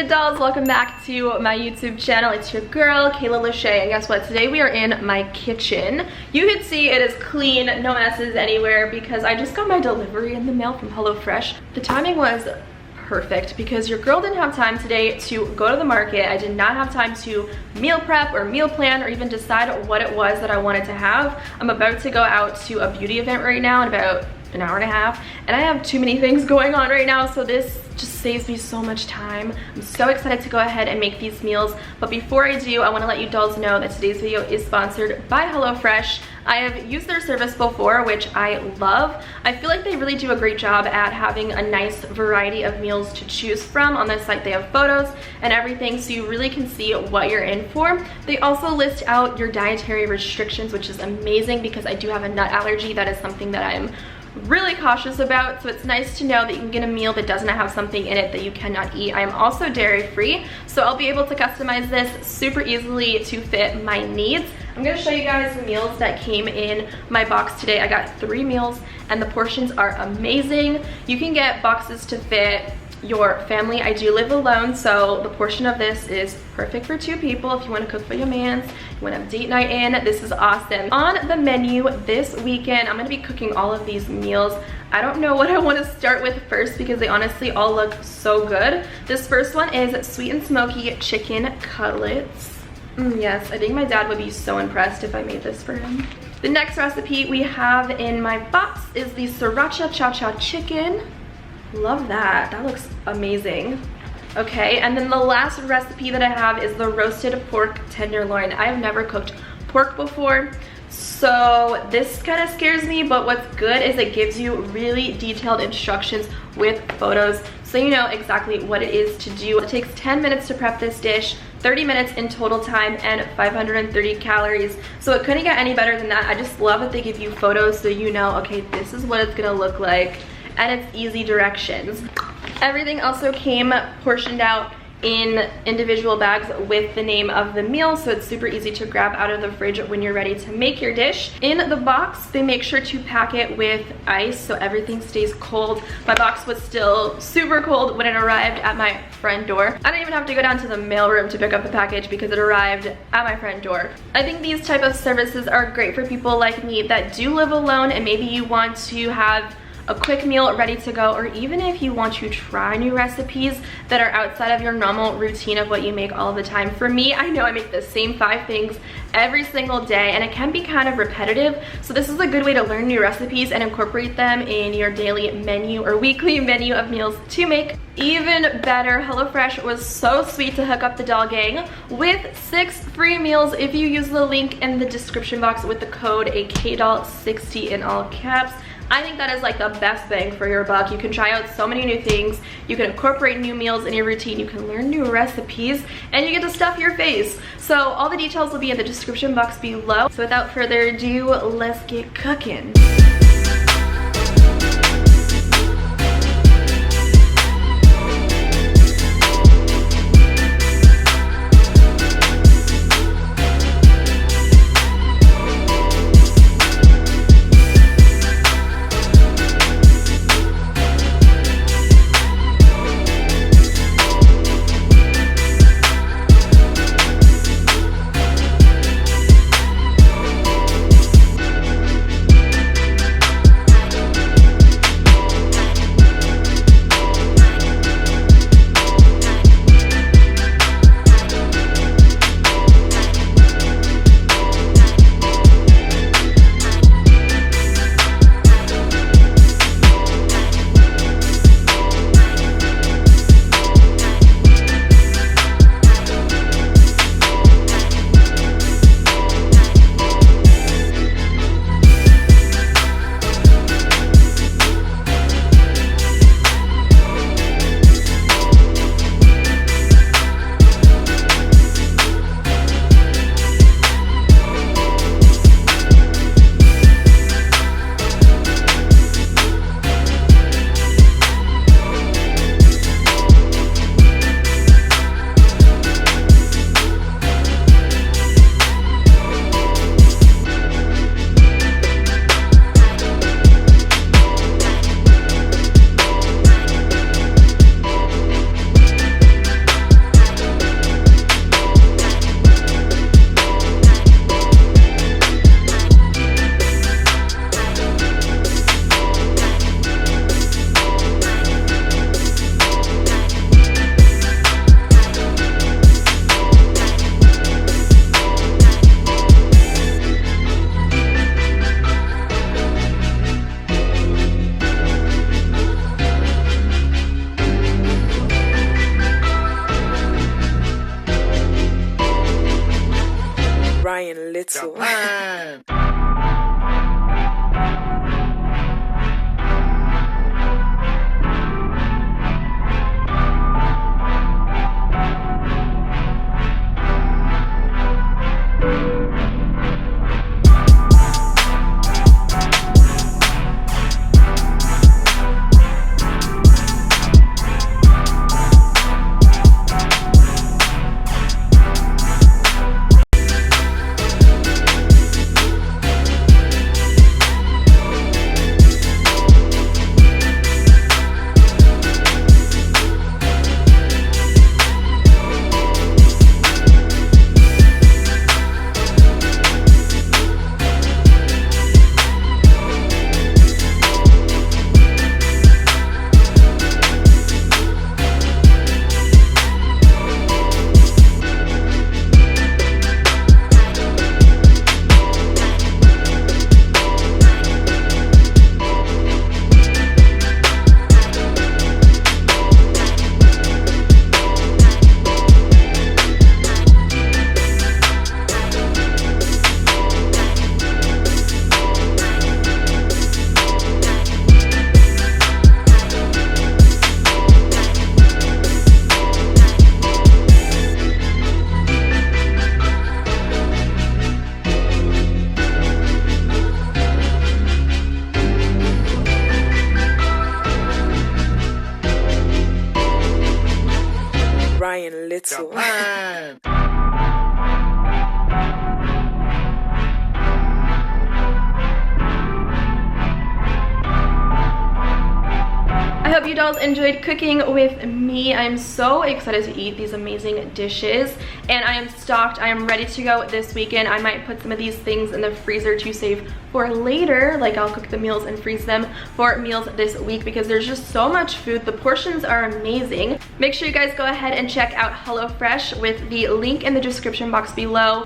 good, dolls? Welcome back to my YouTube channel. It's your girl, Kayla Lashae, and guess what? Today we are in my kitchen. You can see it is clean, no messes anywhere, because I just got my delivery in the mail from HelloFresh. The timing was perfect because your girl didn't have time today to go to the market. I did not have time to meal prep or meal plan or even decide what it was that I wanted to have. I'm about to go out to a beauty event right now in about an hour and a half, and I have too many things going on right now, so this just saves me so much time. I'm so excited to go ahead and make these meals, but before I do, I want to let you dolls know that today's video is sponsored by HelloFresh. I have used their service before, which I love. I feel like they really do a great job at having a nice variety of meals to choose from. On their site they have photos and everything, so you really can see what you're in for. They also list out your dietary restrictions, which is amazing because I do have a nut allergy. That is something that I'm really cautious about, so it's nice to know that you can get a meal that doesn't have something in it that you cannot eat. I am also dairy free, so I'll be able to customize this super easily to fit my needs. I'm going to show you guys the meals that came in my box today. I got 3 meals and the portions are amazing. You can get boxes to fit your family. I do live alone, so the portion of this is perfect for 2 people. If you want to cook for your mans, you want to have date night in, this is awesome. On the menu this weekend, I'm going to be cooking all of these meals. I don't know what I want to start with first because they honestly all look so good. This first one is sweet and smoky chicken cutlets. Yes, I think my dad would be so impressed if I made this for him. The next recipe we have in my box is the sriracha cha-cha chicken. Love that. That looks amazing. Okay, and then the last recipe that I have is the roasted pork tenderloin. I have never cooked pork before, so this kind of scares me, but what's good is it gives you really detailed instructions with photos, so you know exactly what it is to do. It takes 10 minutes to prep this dish, 30 minutes in total time, and 530 calories. So it couldn't get any better than that. I just love that they give you photos so you know, okay, this is what it's gonna look like, and it's easy directions. Everything also came portioned out in individual bags with the name of the meal, so it's super easy to grab out of the fridge when you're ready to make your dish. In the box, they make sure to pack it with ice so everything stays cold. My box was still super cold when it arrived at my front door. I didn't even have to go down to the mailroom to pick up the package because it arrived at my front door. I think these type of services are great for people like me that do live alone, and maybe you want to have a quick meal ready to go, or even if you want to try new recipes that are outside of your normal routine of what you make all the time. For me, I know I make the same 5 things every single day, and it can be kind of repetitive, so this is a good way to learn new recipes and incorporate them in your daily menu or weekly menu of meals to make. Even better, HelloFresh was so sweet to hook up the doll gang with 6 free meals if you use the link in the description box with the code KDOLL60 in all caps. I think that is like the best bang for your buck. You can try out so many new things, you can incorporate new meals in your routine, you can learn new recipes, and you get to stuff your face. So all the details will be in the description box below. So without further ado, let's get cooking. Japan. I hope you dolls enjoyed cooking with me. I'm so excited to eat these amazing dishes, and I am stocked. I am ready to go this weekend. I might put some of these things in the freezer to save for later. Like, I'll cook the meals and freeze them for meals this week because there's just so much food. The portions are amazing. Make sure you guys go ahead and check out HelloFresh with the link in the description box below.